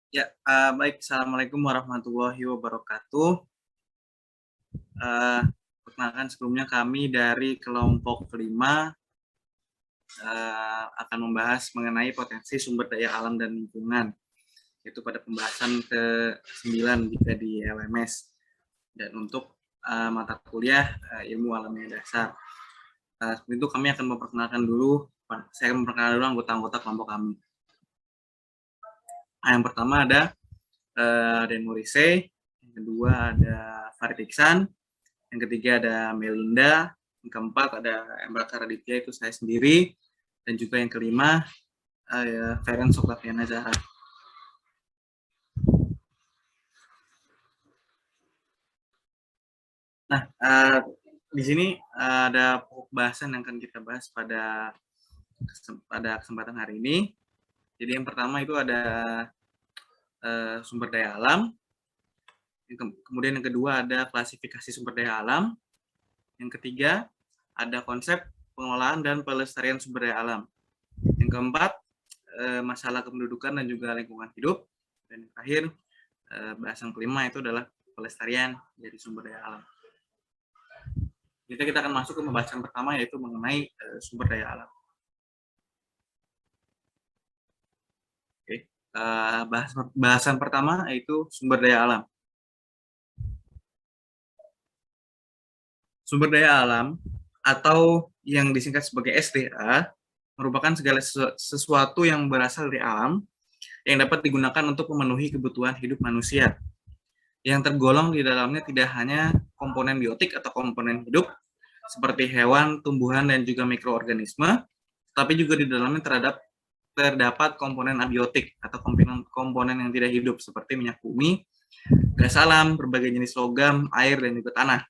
Ya, baik. Assalamualaikum warahmatullahi wabarakatuh. Eh, Perkenalkan sebelumnya kami dari kelompok kelima akan membahas mengenai potensi sumber daya alam dan lingkungan, yaitu pada pembahasan ke-9 jika di LMS. Dan untuk mata kuliah ilmu alamnya dasar. Sebelum itu kami akan memperkenalkan dulu, saya akan memperkenalkan dulu anggota-anggota kelompok kami. Yang pertama ada Den Morise, yang kedua ada Farid Iksan, yang ketiga ada Melinda, yang keempat ada Emrata Raditya, itu saya sendiri, dan juga yang kelima Feren Sokratiana Zahra. Nah, di sini ada pokok bahasan yang akan kita bahas pada kesempatan hari ini. Jadi yang pertama itu ada sumber daya alam, kemudian yang kedua ada klasifikasi sumber daya alam, yang ketiga ada konsep pengelolaan dan pelestarian sumber daya alam, yang keempat masalah kependudukan dan juga lingkungan hidup, dan yang terakhir bahasan kelima itu adalah pelestarian dari sumber daya alam. Jadi kita akan masuk ke pembahasan pertama, yaitu mengenai sumber daya alam. Oke. Bahasan pertama yaitu sumber daya alam. Sumber daya alam atau yang disingkat sebagai SDA merupakan segala sesuatu yang berasal dari alam yang dapat digunakan untuk memenuhi kebutuhan hidup manusia. Yang tergolong di dalamnya tidak hanya komponen biotik atau komponen hidup seperti hewan, tumbuhan, dan juga mikroorganisme, tapi juga di dalamnya terdapat komponen abiotik atau komponen yang tidak hidup seperti minyak bumi, gas alam, berbagai jenis logam, air, dan juga tanah.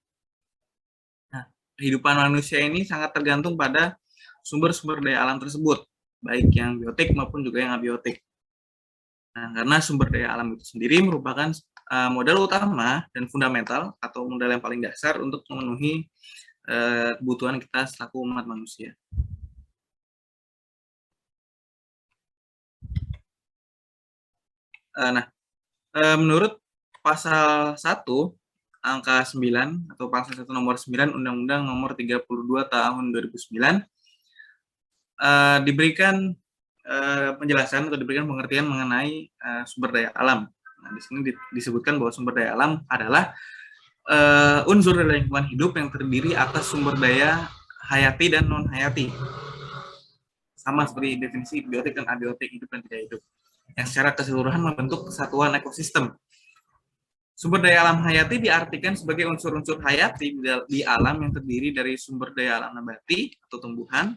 Nah, kehidupan manusia ini sangat tergantung pada sumber-sumber daya alam tersebut, baik yang biotik maupun juga yang abiotik. Nah, karena sumber daya alam itu sendiri merupakan modal utama dan fundamental atau modal yang paling dasar untuk memenuhi kebutuhan kita selaku umat manusia. Nah, menurut pasal 1 angka 9 atau pasal 1 nomor 9 Undang-Undang nomor 32 tahun 2009 diberikan penjelasan atau diberikan pengertian mengenai sumber daya alam. Nah, di sini disebutkan bahwa sumber daya alam adalah unsur dari lingkungan hidup yang terdiri atas sumber daya hayati dan non hayati. Sama seperti definisi biotik dan abiotik, hidup dan tidak hidup, yang secara keseluruhan membentuk kesatuan ekosistem. Sumber daya alam hayati diartikan sebagai unsur-unsur hayati di alam yang terdiri dari sumber daya alam nabati atau tumbuhan,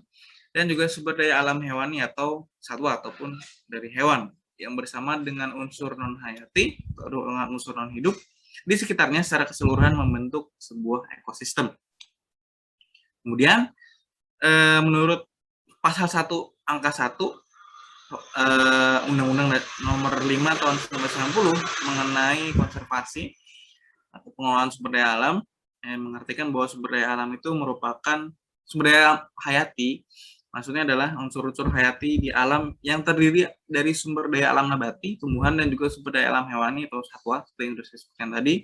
dan juga sumber daya alam hewani atau satwa ataupun dari hewan yang bersama dengan unsur non hayati atau dengan unsur non hidup di sekitarnya secara keseluruhan membentuk sebuah ekosistem. Kemudian menurut pasal 1 angka 1 Undang-Undang nomor 5 tahun 1990 mengenai konservasi atau pengelolaan sumber daya alam, mengartikan bahwa sumber daya alam itu merupakan sumber daya hayati, maksudnya adalah unsur-unsur hayati di alam yang terdiri dari sumber daya alam nabati, tumbuhan, dan juga sumber daya alam hewani atau satwa seperti yang sudah saya sebutkan tadi,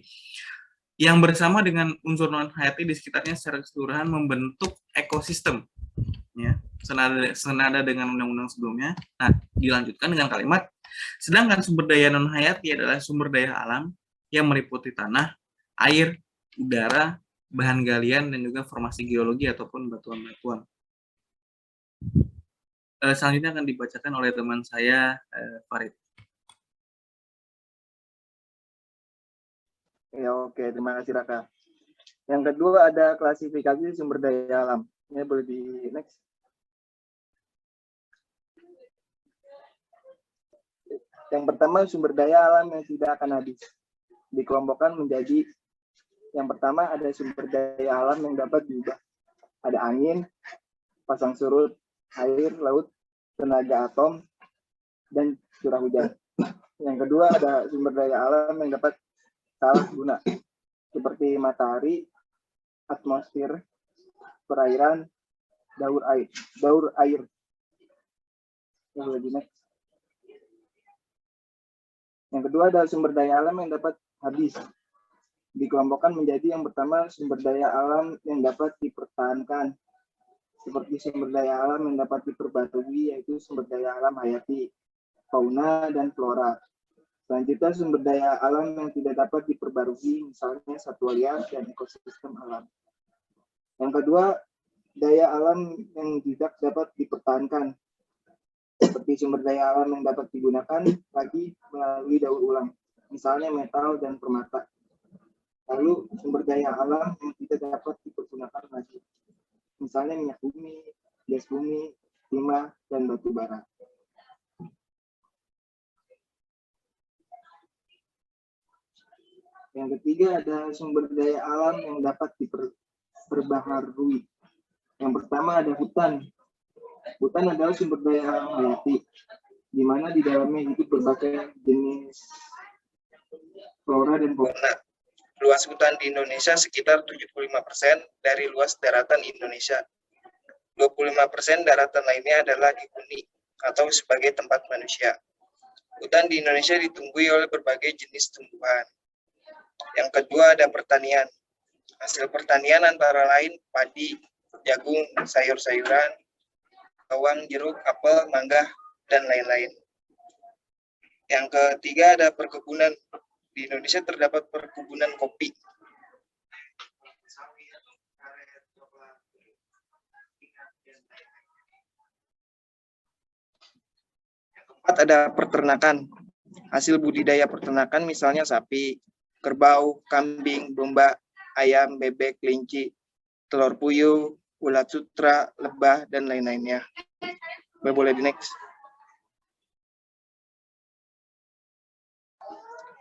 yang bersama dengan unsur non hayati di sekitarnya secara keseluruhan membentuk ekosistem, ya, senada dengan undang-undang sebelumnya. Nah, dilanjutkan dengan kalimat, sedangkan sumber daya non hayati adalah sumber daya alam yang meliputi tanah, air, udara, bahan galian, dan juga formasi geologi ataupun batuan-batuan. Selanjutnya akan dibacakan oleh teman saya, Farid. Ya, oke. Terima kasih, Raka. Yang kedua ada klasifikasi sumber daya alam. Ini boleh di next. Yang pertama, sumber daya alam yang tidak akan habis. Dikelompokkan menjadi, yang pertama ada sumber daya alam yang dapat diubah. Ada angin, pasang surut, air, laut, tenaga atom, dan curah hujan. Yang kedua ada sumber daya alam yang dapat salah guna, seperti matahari, atmosfer, perairan, daur air. Yang lebih next. Yang kedua adalah sumber daya alam yang dapat habis. Dikelompokkan menjadi yang pertama sumber daya alam yang dapat dipertahankan, seperti sumber daya alam yang dapat diperbarui, yaitu sumber daya alam hayati, fauna, dan flora. Selanjutnya sumber daya alam yang tidak dapat diperbarui, misalnya satwa liar dan ekosistem alam. Yang kedua, daya alam yang tidak dapat dipertahankan, seperti sumber daya alam yang dapat digunakan lagi melalui daur ulang, misalnya metal dan permata. Lalu sumber daya alam yang tidak dapat dipergunakan lagi, misalnya minyak bumi, gas bumi, timah, dan batu bara. Yang ketiga ada sumber daya alam yang dapat diperbaharui. Yang pertama ada hutan. Hutan adalah sumber daya alam hayati, di mana di dalamnya hidup berbagai jenis flora dan fauna. Luas hutan di Indonesia sekitar 75% dari luas daratan Indonesia. 25% daratan lainnya adalah dihuni atau sebagai tempat manusia. Hutan di Indonesia ditumbuhi oleh berbagai jenis tumbuhan. Yang kedua ada pertanian. Hasil pertanian antara lain padi, jagung, sayur-sayuran, bawang, jeruk, apel, mangga, dan lain-lain. Yang ketiga ada perkebunan. Di Indonesia terdapat perkebunan kopi. Yang keempat ada peternakan. Hasil budidaya peternakan misalnya sapi, kerbau, kambing, domba, ayam, bebek, kelinci, telur puyuh, ulat sutra, lebah, dan lain-lainnya. Boleh di next.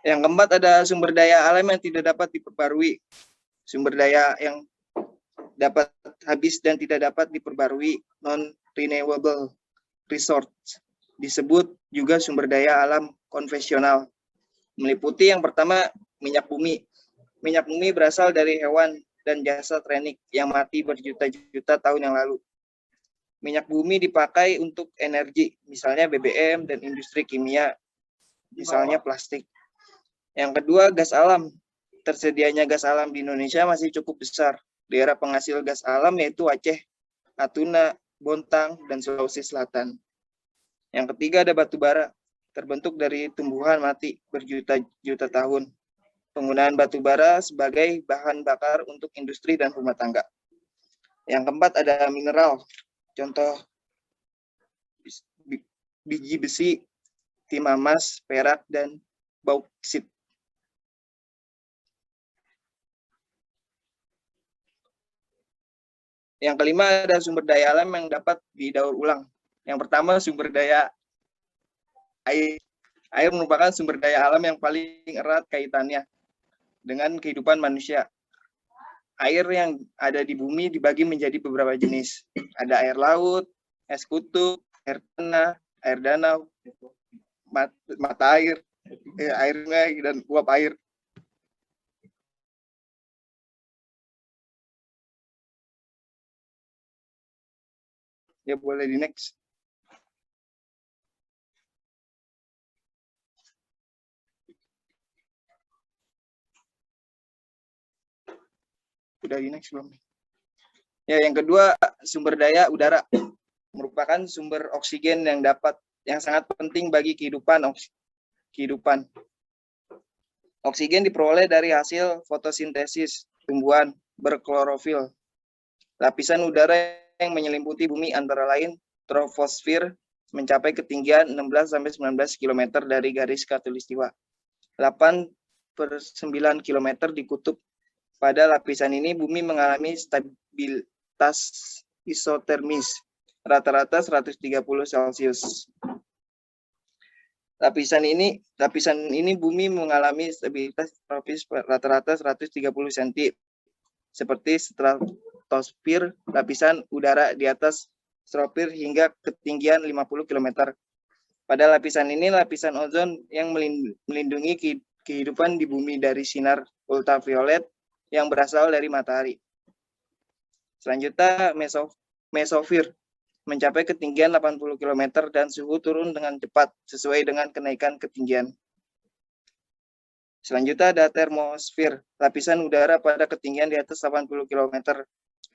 Yang keempat ada sumber daya alam yang tidak dapat diperbarui. Sumber daya yang dapat habis dan tidak dapat diperbarui, non-renewable resource. Disebut juga sumber daya alam konvensional. Meliputi yang pertama minyak bumi. Minyak bumi berasal dari hewan dan jasa teknik yang mati berjuta-juta tahun yang lalu. Minyak bumi dipakai untuk energi, misalnya BBM dan industri kimia, misalnya plastik. Yang kedua, gas alam. Tersedianya gas alam di Indonesia masih cukup besar. Daerah penghasil gas alam yaitu Aceh, Natuna, Bontang, dan Sulawesi Selatan. Yang ketiga ada batu bara, terbentuk dari tumbuhan mati berjuta-juta tahun. Penggunaan batu bara sebagai bahan bakar untuk industri dan rumah tangga. Yang keempat ada mineral, contoh biji besi, timah emas, perak, dan bauksit. Yang kelima ada sumber daya alam yang dapat didaur ulang. Yang pertama sumber daya air. Air merupakan sumber daya alam yang paling erat kaitannya dengan kehidupan manusia. Air yang ada di bumi dibagi menjadi beberapa jenis. Ada air laut, es kutub, air tanah, air danau, mata air, air sungai, dan uap air. Ya boleh di next. Udah di next belum? Ya, yang kedua sumber daya udara merupakan sumber oksigen yang sangat penting bagi kehidupan. Oksigen diperoleh dari hasil fotosintesis tumbuhan berklorofil. Lapisan udara yang menyelimuti bumi antara lain troposfer mencapai ketinggian 16-19 km dari garis khatulistiwa. 8/9 km di kutub. Pada lapisan ini bumi mengalami stabilitas isotermis rata-rata 130 Celcius. Lapisan ini bumi mengalami stabilitas tropis rata-rata 130 cm. Seperti stratosfer, lapisan udara di atas stratosfer hingga ketinggian 50 km. Pada lapisan ini, lapisan ozon yang melindungi kehidupan di bumi dari sinar ultraviolet yang berasal dari matahari. Selanjutnya, mesofir mencapai ketinggian 80 km dan suhu turun dengan cepat sesuai dengan kenaikan ketinggian. Selanjutnya ada termosfer, lapisan udara pada ketinggian di atas 80 km.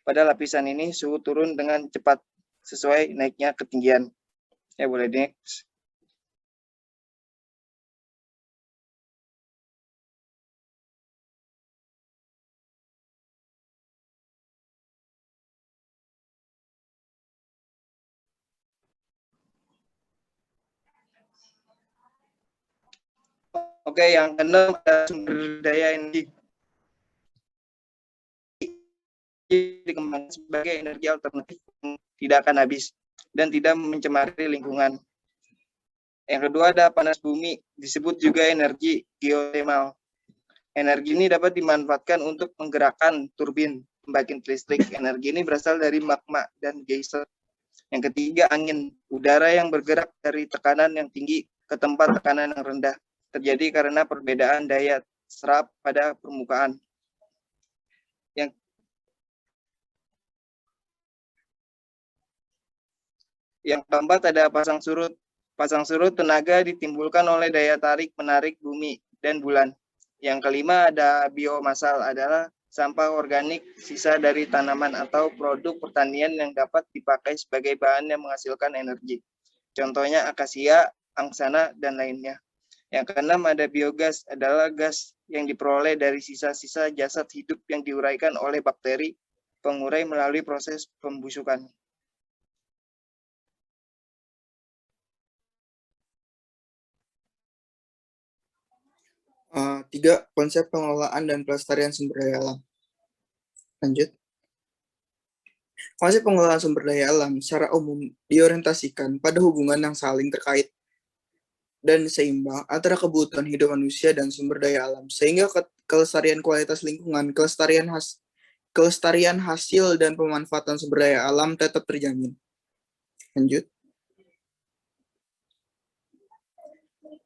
Pada lapisan ini suhu turun dengan cepat sesuai naiknya ketinggian. Ya, boleh next. Oke, yang keenam ada sumber daya energi. Dikembangkan sebagai energi alternatif yang tidak akan habis dan tidak mencemari lingkungan. Yang kedua ada panas bumi, disebut juga energi geotermal. Energi ini dapat dimanfaatkan untuk menggerakkan turbin pembangkit listrik. Energi ini berasal dari magma dan geyser. Yang ketiga, angin, udara yang bergerak dari tekanan yang tinggi ke tempat tekanan yang rendah. Terjadi karena perbedaan daya serap pada permukaan. Yang keempat ada pasang surut. Pasang surut tenaga ditimbulkan oleh daya tarik-menarik bumi dan bulan. Yang kelima ada biomasal, adalah sampah organik sisa dari tanaman atau produk pertanian yang dapat dipakai sebagai bahan yang menghasilkan energi. Contohnya akasia, angsana, dan lainnya. Yang keenam ada biogas, adalah gas yang diperoleh dari sisa-sisa jasad hidup yang diuraikan oleh bakteri pengurai melalui proses pembusukan. Tiga, konsep pengelolaan dan pelestarian sumber daya alam. Lanjut. Konsep pengelolaan sumber daya alam secara umum diorientasikan pada hubungan yang saling terkait dan seimbang antara kebutuhan hidup manusia dan sumber daya alam, sehingga kelestarian kualitas lingkungan, kelestarian hasil dan pemanfaatan sumber daya alam tetap terjamin. Lanjut.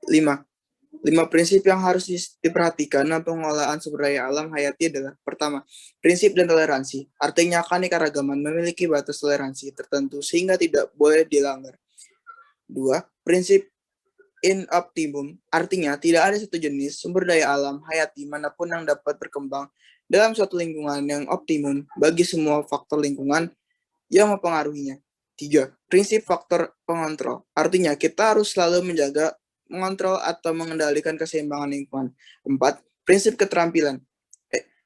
5 prinsip yang harus diperhatikan dalam pengelolaan sumber daya alam hayati adalah: pertama, prinsip dan toleransi. Artinya keanekaragaman memiliki batas toleransi tertentu sehingga tidak boleh dilanggar. 2, prinsip in optimum. Artinya tidak ada satu jenis sumber daya alam hayati manapun yang dapat berkembang dalam suatu lingkungan yang optimum bagi semua faktor lingkungan yang mempengaruhinya. 3, prinsip faktor pengontrol. Artinya kita harus selalu mengontrol atau mengendalikan keseimbangan lingkungan. 4, prinsip keterampilan.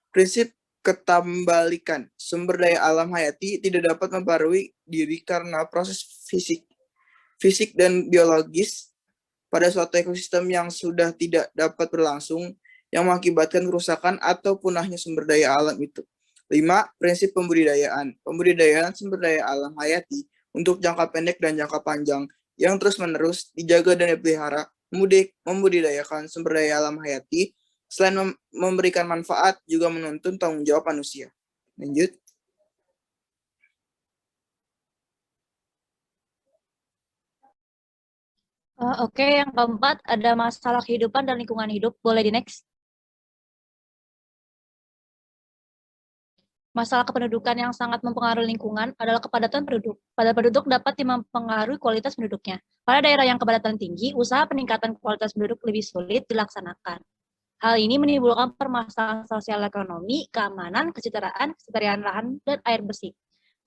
Prinsip ketambalikan. Sumber daya alam hayati tidak dapat mempengaruhi diri karena proses fisik dan biologis pada suatu ekosistem yang sudah tidak dapat berlangsung yang mengakibatkan kerusakan atau punahnya sumber daya alam itu. 5, prinsip pembudidayaan. Pembudidayaan sumber daya alam hayati untuk jangka pendek dan jangka panjang yang terus-menerus dijaga dan dipelihara, membudidayakan sumber daya alam hayati, selain memberikan manfaat, juga menuntun tanggung jawab manusia. Lanjut. Oke, yang keempat ada masalah kehidupan dan lingkungan hidup. Boleh di next. Masalah kependudukan yang sangat mempengaruhi lingkungan adalah kepadatan penduduk. Padat penduduk dapat mempengaruhi kualitas penduduknya. Pada daerah yang kepadatan tinggi, usaha peningkatan kualitas penduduk lebih sulit dilaksanakan. Hal ini menimbulkan permasalahan sosial ekonomi, keamanan, kesejahteraan lahan, dan air bersih,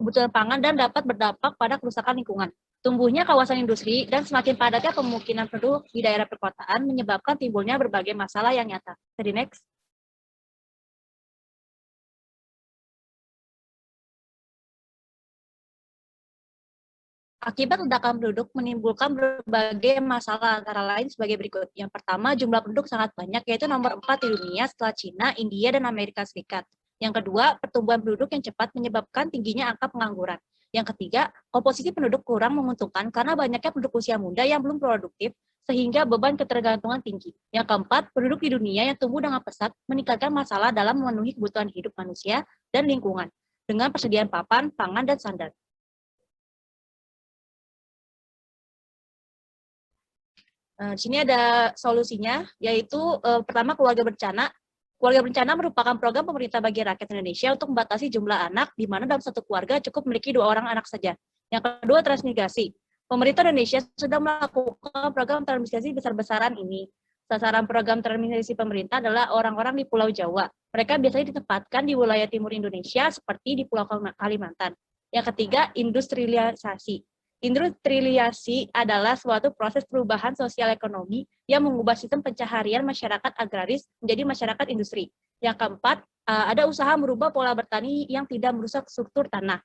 kebutuhan pangan, dan dapat berdampak pada kerusakan lingkungan. Tumbuhnya kawasan industri dan semakin padatnya pemukiman penduduk di daerah perkotaan menyebabkan timbulnya berbagai masalah yang nyata. Jadi next. Akibat ledakan penduduk menimbulkan berbagai masalah antara lain sebagai berikut. Yang pertama, jumlah penduduk sangat banyak, yaitu nomor 4 di dunia setelah Cina, India, dan Amerika Serikat. Yang kedua, pertumbuhan penduduk yang cepat menyebabkan tingginya angka pengangguran. Yang ketiga, komposisi penduduk kurang menguntungkan karena banyaknya penduduk usia muda yang belum produktif, sehingga beban ketergantungan tinggi. Yang keempat, penduduk di dunia yang tumbuh dengan pesat meningkatkan masalah dalam memenuhi kebutuhan hidup manusia dan lingkungan, dengan persediaan papan, pangan, dan sandar. Di sini ada solusinya, yaitu pertama keluarga berencana. Keluarga berencana merupakan program pemerintah bagi rakyat Indonesia untuk membatasi jumlah anak, di mana dalam satu keluarga cukup memiliki 2 orang anak saja. Yang kedua, transmigrasi. Pemerintah Indonesia sudah melakukan program transmigrasi besar-besaran ini. Sasaran program transmigrasi pemerintah adalah orang-orang di Pulau Jawa. Mereka biasanya ditempatkan di wilayah timur Indonesia seperti di Pulau Kalimantan. Yang ketiga, industrialisasi. Industrialisasi adalah suatu proses perubahan sosial ekonomi yang mengubah sistem pencaharian masyarakat agraris menjadi masyarakat industri. Yang keempat, ada usaha merubah pola bertani yang tidak merusak struktur tanah.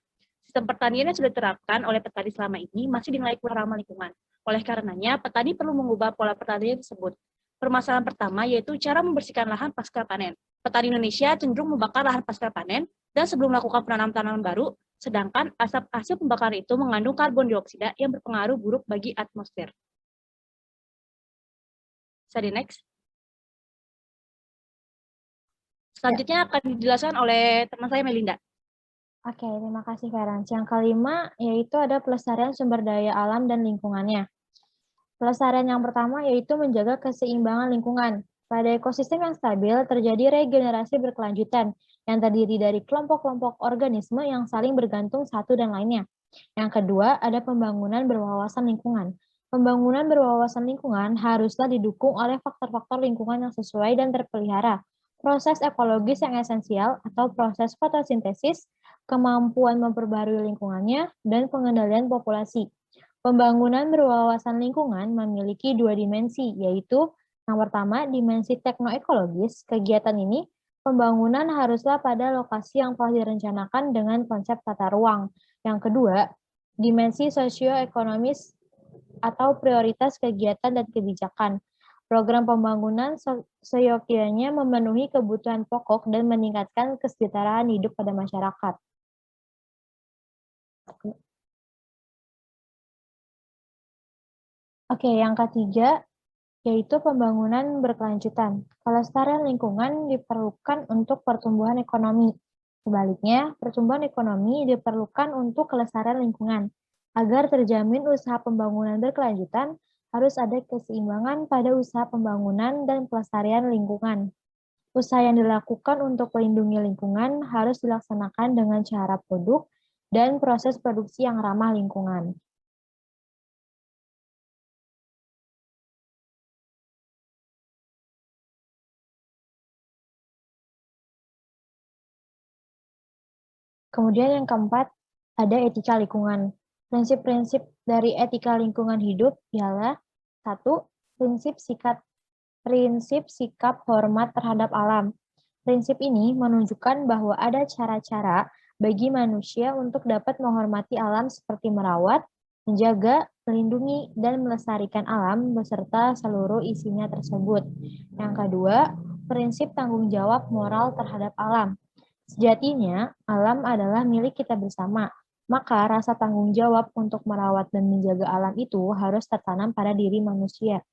Sistem pertanian yang sudah diterapkan oleh petani selama ini masih dinilai kurang ramah lingkungan. Oleh karenanya, petani perlu mengubah pola pertanian tersebut. Permasalahan pertama yaitu cara membersihkan lahan pasca panen. Petani Indonesia cenderung membakar lahan pasca panen dan sebelum melakukan penanam tanaman baru, sedangkan asap hasil pembakaran itu mengandung karbon dioksida yang berpengaruh buruk bagi atmosfer. Slide next. Selanjutnya akan dijelaskan oleh teman saya Melinda. Oke, terima kasih Feranz. Yang kelima yaitu ada pelestarian sumber daya alam dan lingkungannya. Pelestarian yang pertama yaitu menjaga keseimbangan lingkungan. Pada ekosistem yang stabil terjadi regenerasi berkelanjutan yang terdiri dari kelompok-kelompok organisme yang saling bergantung satu dan lainnya. Yang kedua, ada pembangunan berwawasan lingkungan. Pembangunan berwawasan lingkungan haruslah didukung oleh faktor-faktor lingkungan yang sesuai dan terpelihara. Proses ekologis yang esensial atau proses fotosintesis, kemampuan memperbarui lingkungannya, dan pengendalian populasi. Pembangunan berwawasan lingkungan memiliki dua dimensi, yaitu yang pertama, dimensi teknoekologis. Kegiatan ini, pembangunan haruslah pada lokasi yang telah direncanakan dengan konsep tata ruang. Yang kedua, dimensi sosioekonomis atau prioritas kegiatan dan kebijakan. Program pembangunan seyogyanya memenuhi kebutuhan pokok dan meningkatkan kesejahteraan hidup pada masyarakat. Oke, yang ketiga yaitu pembangunan berkelanjutan. Kelestarian lingkungan diperlukan untuk pertumbuhan ekonomi. Sebaliknya, pertumbuhan ekonomi diperlukan untuk kelestarian lingkungan. Agar terjamin usaha pembangunan berkelanjutan, harus ada keseimbangan pada usaha pembangunan dan pelestarian lingkungan. Usaha yang dilakukan untuk melindungi lingkungan harus dilaksanakan dengan cara produk dan proses produksi yang ramah lingkungan. Kemudian yang keempat, ada etika lingkungan. Prinsip-prinsip dari etika lingkungan hidup ialah 1. Prinsip sikap hormat terhadap alam. Prinsip ini menunjukkan bahwa ada cara-cara bagi manusia untuk dapat menghormati alam seperti merawat, menjaga, melindungi, dan melestarikan alam beserta seluruh isinya tersebut. Yang kedua, prinsip tanggung jawab moral terhadap alam. Sejatinya, alam adalah milik kita bersama, maka rasa tanggung jawab untuk merawat dan menjaga alam itu harus tertanam pada diri manusia.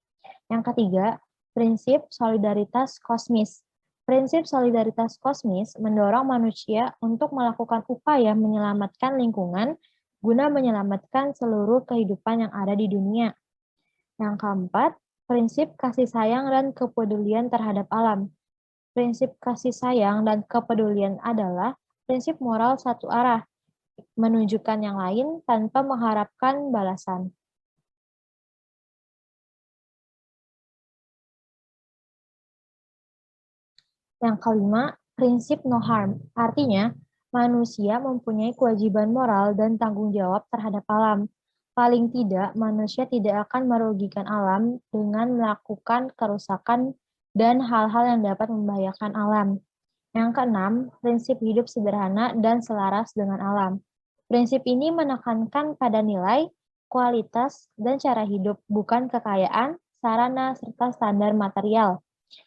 Yang ketiga, prinsip solidaritas kosmis. Prinsip solidaritas kosmis mendorong manusia untuk melakukan upaya menyelamatkan lingkungan guna menyelamatkan seluruh kehidupan yang ada di dunia. Yang keempat, prinsip kasih sayang dan kepedulian terhadap alam. Prinsip kasih sayang dan kepedulian adalah prinsip moral satu arah, menunjukkan yang lain tanpa mengharapkan balasan. Yang kelima, prinsip no harm. Artinya, manusia mempunyai kewajiban moral dan tanggung jawab terhadap alam. Paling tidak, manusia tidak akan merugikan alam dengan melakukan kerusakan dan hal-hal yang dapat membahayakan alam. Yang keenam, prinsip hidup sederhana dan selaras dengan alam. Prinsip ini menekankan pada nilai, kualitas, dan cara hidup, bukan kekayaan, sarana, serta standar material.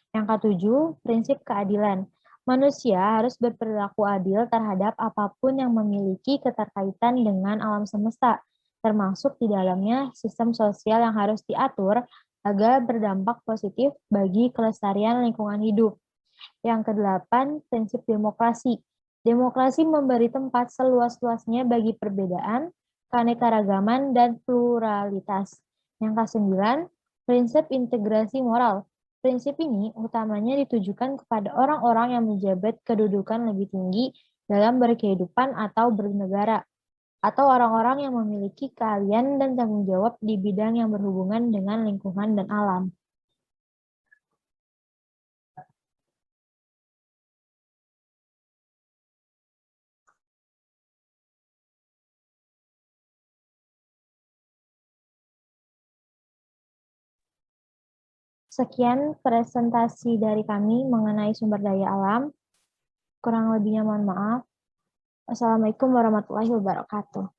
Yang ketujuh, prinsip keadilan. Manusia harus berperilaku adil terhadap apapun yang memiliki keterkaitan dengan alam semesta, termasuk di dalamnya sistem sosial yang harus diatur agar berdampak positif bagi kelestarian lingkungan hidup. Yang kedelapan, prinsip demokrasi. Demokrasi memberi tempat seluas-luasnya bagi perbedaan, keanekaragaman, dan pluralitas. Yang kesembilan, prinsip integrasi moral. Prinsip ini utamanya ditujukan kepada orang-orang yang menjabat kedudukan lebih tinggi dalam berkehidupan atau bernegara, atau orang-orang yang memiliki keahlian dan tanggung jawab di bidang yang berhubungan dengan lingkungan dan alam. Sekian presentasi dari kami mengenai sumber daya alam. Kurang lebihnya mohon maaf. Wassalamualaikum warahmatullahi wabarakatuh.